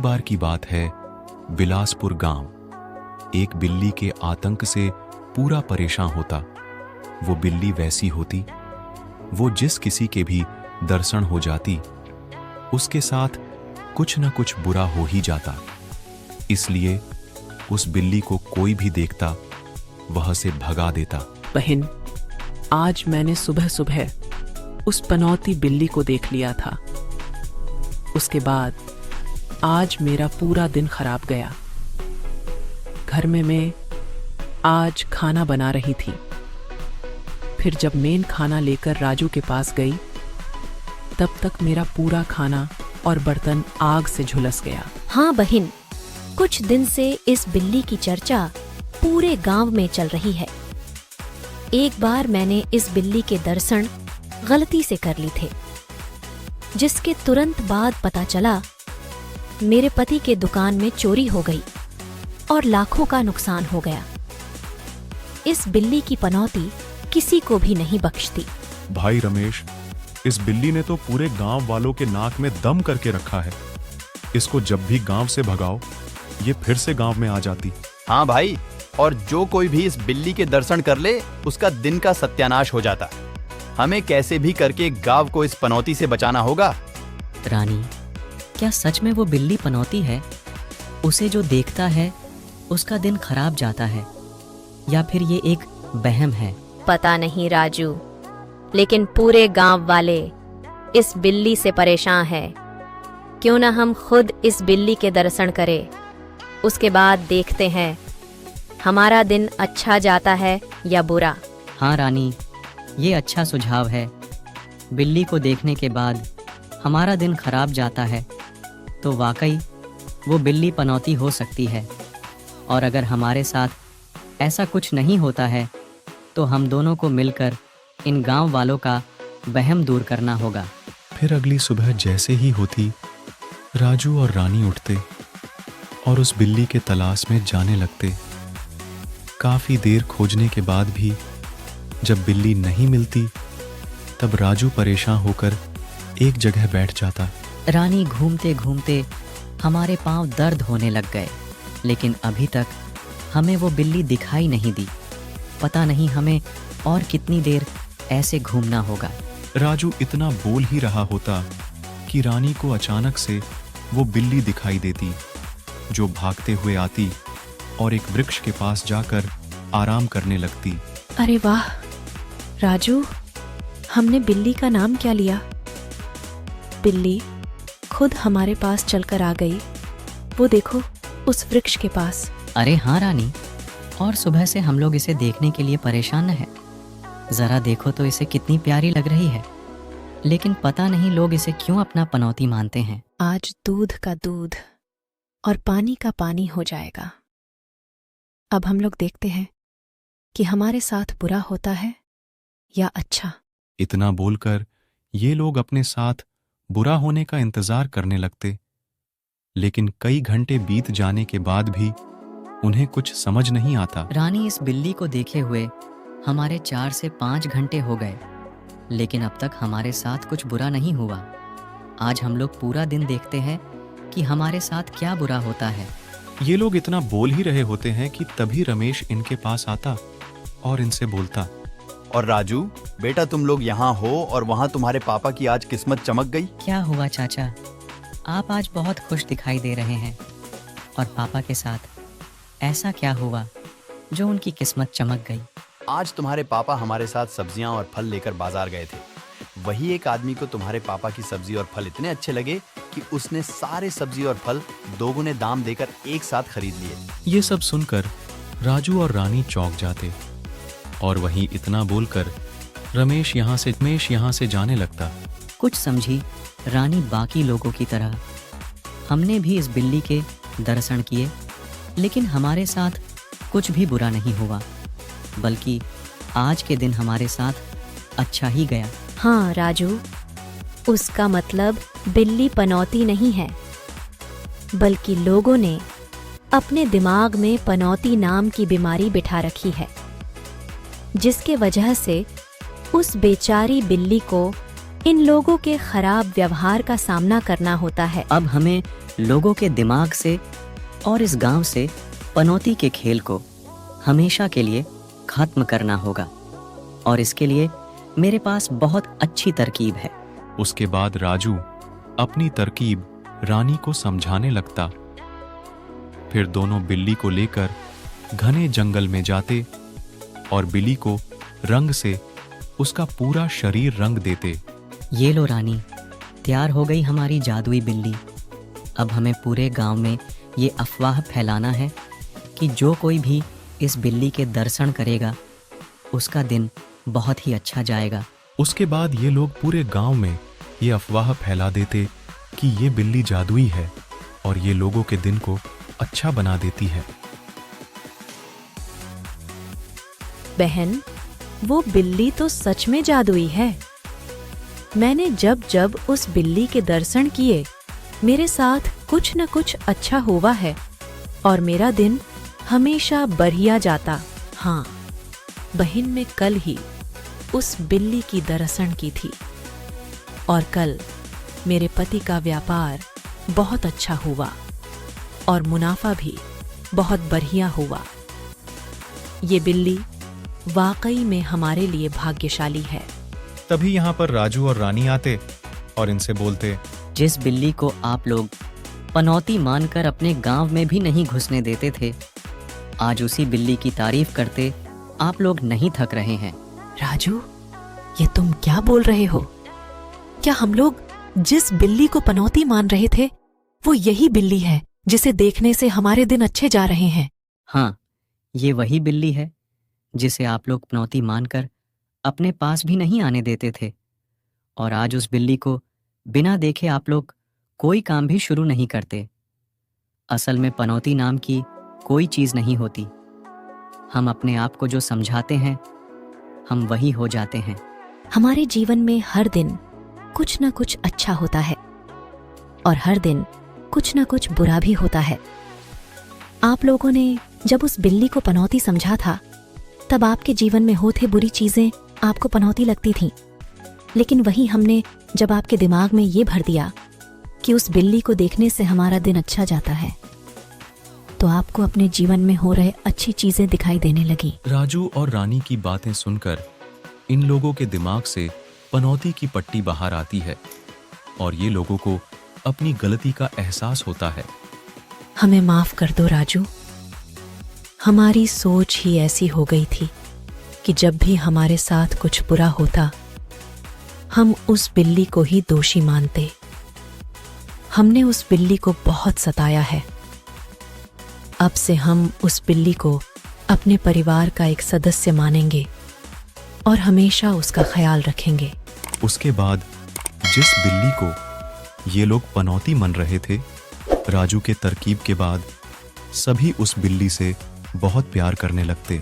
बार की बात है, बिलासपुर गांव एक बिल्ली के आतंक से पूरा परेशान होता। वो बिल्ली वैसी होती, वो जिस किसी के भी दर्शन हो जाती, उसके साथ कुछ न कुछ बुरा हो ही जाता। इसलिए उस बिल्ली को कोई भी देखता वह से भगा देता। बहन, आज मैंने सुबह सुबह उस पनौती बिल्ली को देख लिया था। उसके बाद आज मेरा पूरा दिन खराब गया। घर में मैं आज खाना बना रही थी। फिर जब मेन खाना लेकर राजू के पास गई, तब तक मेरा पूरा खाना और बर्तन आग से झुलस गया। हाँ बहन, कुछ दिन से इस बिल्ली की चर्चा पूरे गांव में चल रही है। एक बार मैंने इस बिल्ली के दर्शन गलती से कर ली थे, जिसके तुरंत बाद पता चला मेरे पति के दुकान में चोरी हो गई और लाखों का नुकसान हो गया। इस बिल्ली की पनौती किसी को भी नहीं बख्शती। भाई रमेश, इस बिल्ली ने तो पूरे गांव वालों के नाक में दम करके रखा है। इसको जब भी गांव से भगाओ, ये फिर से गांव में आ जाती। हाँ भाई, और जो कोई भी इस बिल्ली के दर्शन कर ले, उसका दिन का सत्यानाश हो जाता। हमें कैसे भी करके गांव को इस पनौती से बचाना होगा। रानी, क्या सच में वो बिल्ली पनौती है? उसे जो देखता है उसका दिन खराब जाता है, या फिर ये एक वहम है? पता नहीं राजू, लेकिन पूरे गांव वाले इस बिल्ली से परेशान हैं। क्यों ना हम खुद इस बिल्ली के दर्शन करें, उसके बाद देखते हैं हमारा दिन अच्छा जाता है या बुरा। हाँ रानी, ये अच्छा सुझाव है। बिल्ली को देखने के बाद हमारा दिन खराब जाता है तो वाकई वो बिल्ली पनौती हो सकती है, और अगर हमारे साथ ऐसा कुछ नहीं होता है तो हम दोनों को मिलकर इन गांव वालों का वहम दूर करना होगा। फिर अगली सुबह जैसे ही होती, राजू और रानी उठते और उस बिल्ली के तलाश में जाने लगते। काफी देर खोजने के बाद भी जब बिल्ली नहीं मिलती, तब राजू परेशान होकर एक जगह बैठ जाता। रानी, घूमते घूमते हमारे पांव दर्द होने लग गए, लेकिन अभी तक हमें वो बिल्ली दिखाई नहीं दी। पता नहीं हमें और कितनी देर ऐसे घूमना होगा। राजू इतना बोल ही रहा होता कि रानी को अचानक से वो बिल्ली दिखाई देती, जो भागते हुए आती और एक वृक्ष के पास जाकर आराम करने लगती। अरे वाह राजू, हमने बिल्ली का नाम क्या लिया? बिल्ली खुद हमारे पास चलकर आ गई। वो देखो, उस वृक्ष के पास। अरे हाँ रानी, और सुबह से हम लोग इसे देखने के लिए परेशान हैं। जरा देखो तो इसे कितनी प्यारी लग रही है, लेकिन पता नहीं लोग इसे क्यों अपना पनौती मानते हैं। आज दूध का दूध और पानी का पानी हो जाएगा। अब हम लोग देखते हैं कि हमारे साथ बुरा होता है या अच्छा। इतना बोलकर ये लोग अपने साथ बुरा होने का इंतजार करने लगते, लेकिन कई घंटे बीत जाने के बाद भी उन्हें कुछ समझ नहीं आता। रानी, इस बिल्ली को देखे हुए हमारे 4 से 5 घंटे हो गए, लेकिन अब तक हमारे साथ कुछ बुरा नहीं हुआ। आज हम लोग पूरा दिन देखते हैं कि हमारे साथ क्या बुरा होता है। ये लोग इतना बोल ही रहे होते हैं कि तभी रमेश इनके पास आता और इनसे बोलता। और राजू बेटा, तुम लोग यहाँ हो और वहाँ तुम्हारे पापा की आज किस्मत चमक गई। क्या हुआ चाचा? आप आज बहुत खुश दिखाई दे रहे हैं, और पापा के साथ ऐसा क्या हुआ जो उनकी किस्मत चमक गई? आज तुम्हारे पापा हमारे साथ सब्जियां और फल लेकर बाजार गए थे। वही एक आदमी को तुम्हारे पापा की सब्जी और फल इतने अच्छे लगे कि उसने सारे सब्जी और फल दोगुने दाम देकर एक साथ खरीद लिए। ये सब सुनकर राजू और रानी चौंक जाते, और वहीं इतना बोलकर रमेश यहाँ से जाने लगता। कुछ समझी रानी बाकी लोगों की तरह। हमने भी इस बिल्ली के दर्शन किए, लेकिन हमारे साथ कुछ भी बुरा नहीं हुआ, बल्कि आज के दिन हमारे साथ अच्छा ही गया। हाँ राजू, उसका मतलब बिल्ली पनौती नहीं है, बल्कि लोगों ने अपने दिमाग में पनौती नाम की बीमारी बिठा रखी है, जिसके वजह से उस बेचारी बिल्ली को इन लोगों के खराब व्यवहार का सामना करना होता है। अब हमें लोगों के दिमाग से और इस गांव से पनौती के खेल को हमेशा के लिए खत्म करना होगा, और इसके लिए मेरे पास बहुत अच्छी तरकीब है। उसके बाद राजू अपनी तरकीब रानी को समझाने लगता। फिर दोनों बिल्ली को लेकर घने जंगल में जाते और बिल्ली को रंग से उसका पूरा शरीर रंग देते। ये लो रानी, तैयार हो गई हमारी जादुई बिल्ली। अब हमें पूरे गांव में ये अफवाह फैलाना है कि जो कोई भी इस बिल्ली के दर्शन करेगा उसका दिन बहुत ही अच्छा जाएगा। उसके बाद ये लोग पूरे गांव में ये अफवाह फैला देते कि ये बिल्ली जादुई है और ये लोगों के दिन को अच्छा बना देती है। बहन, वो बिल्ली तो सच में जादुई है। मैंने जब जब उस बिल्ली के दर्शन किए, मेरे साथ कुछ न कुछ अच्छा हुआ है और मेरा दिन हमेशा बढ़िया जाता। हाँ बहन, मैं कल ही उस बिल्ली की दर्शन की थी और कल मेरे पति का व्यापार बहुत अच्छा हुआ और मुनाफा भी बहुत बढ़िया हुआ। ये बिल्ली वाकई में हमारे लिए भाग्यशाली है। तभी यहाँ पर राजू और रानी आते और इनसे बोलते, जिस बिल्ली को आप लोग पनौती मानकर अपने गांव में भी नहीं घुसने देते थे, आज उसी बिल्ली की तारीफ करते आप लोग नहीं थक रहे हैं। राजू, ये तुम क्या बोल रहे हो? क्या हम लोग जिस बिल्ली को पनौती मान रहे थे वो यही बिल्ली है जिसे देखने से हमारे दिन अच्छे जा रहे हैं? हाँ, ये वही बिल्ली है जिसे आप लोग पनौती मानकर अपने पास भी नहीं आने देते थे, और आज उस बिल्ली को बिना देखे आप लोग कोई काम भी शुरू नहीं करते। असल में पनौती नाम की कोई चीज नहीं होती। हम अपने आप को जो समझाते हैं हम वही हो जाते हैं। हमारे जीवन में हर दिन कुछ न कुछ अच्छा होता है और हर दिन कुछ न कुछ बुरा भी होता है। आप लोगों ने जब उस बिल्ली को पनौती समझा था, तब आपके जीवन में होते बुरी चीजें आपको पनौती लगती थीं। लेकिन वही हमने जब आपके दिमाग में ये भर दिया कि उस बिल्ली को देखने से हमारा दिन अच्छा जाता है, तो आपको अपने जीवन में हो रहे अच्छी चीजें दिखाई देने लगी। राजू और रानी की बातें सुनकर इन लोगों के दिमाग से पनौती की पट्टी बाहर आती है और ये लोगों को अपनी गलती का एहसास होता है। हमें माफ कर दो राजू, हमारी सोच ही ऐसी हो गई थी कि जब भी हमारे साथ कुछ बुरा होता हम उस बिल्ली को ही दोषी मानते। हमने उस बिल्ली को बहुत सताया है। अब से हम उस बिल्ली को अपने परिवार का एक सदस्य मानेंगे और हमेशा उसका ख्याल रखेंगे। उसके बाद जिस बिल्ली को ये लोग पनौती मन रहे थे, राजू के तरकीब के बाद सभी उस बिल्ली से बहुत प्यार करने लगते।